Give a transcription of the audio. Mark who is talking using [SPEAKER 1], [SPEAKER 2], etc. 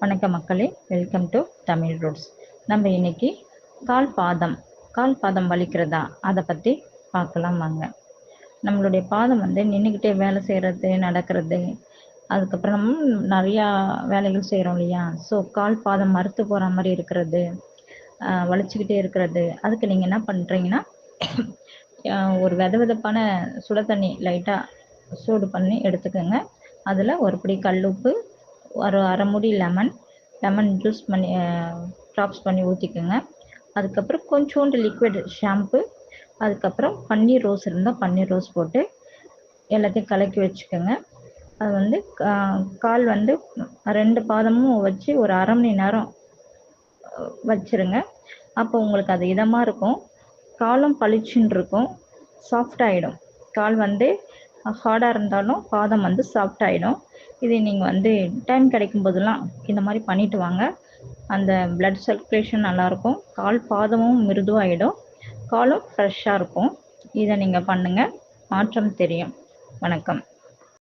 [SPEAKER 1] வணக்கம் மக்களே, welcome to Tamil roots. நம்ம இன்னைக்கு கால் பாதம் வலிக்கிறதா அதை பற்றி பார்க்கலாம் வாங்க. நம்மளுடைய பாதம் நின்றுக்கிட்டே வேலை செய்கிறது, நடக்கிறது, அதுக்கப்புறம் நிறையா வேலைகள் செய்கிறோம் இல்லையா. ஸோ கால் பாதம் மறுத்து போகிற மாதிரி இருக்கிறது, வலிச்சுக்கிட்டே இருக்கிறது, அதுக்கு நீங்கள் என்ன பண்ணுறீங்கன்னா ஒரு வெதப்பான சுட தண்ணி லைட்டாக சூடு பண்ணி எடுத்துக்கோங்க. அதில் ஒரு பிடி கல்லுப்பு, ஒரு அரை மூடி லெமன் ஜூஸ் பண்ணி ட்ராப்ஸ் பண்ணி ஊற்றிக்கோங்க. அதுக்கப்புறம் கொஞ்சோண்டு லிக்விட் ஷாம்பு, அதுக்கப்புறம் பன்னீர் ரோஸ் இருந்தால் பன்னீர் ரோஸ் போட்டு எல்லாத்தையும் கலக்கி வச்சுக்கோங்க. அது கால் 2 பாதமும் வச்சு ஒரு அரை மணி நேரம் வச்சுருங்க. அப்போ உங்களுக்கு அது இதமாக இருக்கும், காலும் பளிச்சுன்னு இருக்கும், சாஃப்ட் ஆகிடும். கால் ஹார்டாக இருந்தாலும் பாதம் சாஃப்ட் ஆகிடும். இது நீங்கள் டைம் கிடைக்கும் போதெல்லாம் இந்த மாதிரி பண்ணிட்டு வாங்க. அந்த பிளட் சர்க்குலேஷன் நல்லாயிருக்கும், கால் பாதமும் மிருதுவாகிடும், காலும் ஃப்ரெஷ்ஷாக இருக்கும். இதை நீங்கள் பண்ணுங்கள், மாற்றம் தெரியும். வணக்கம்.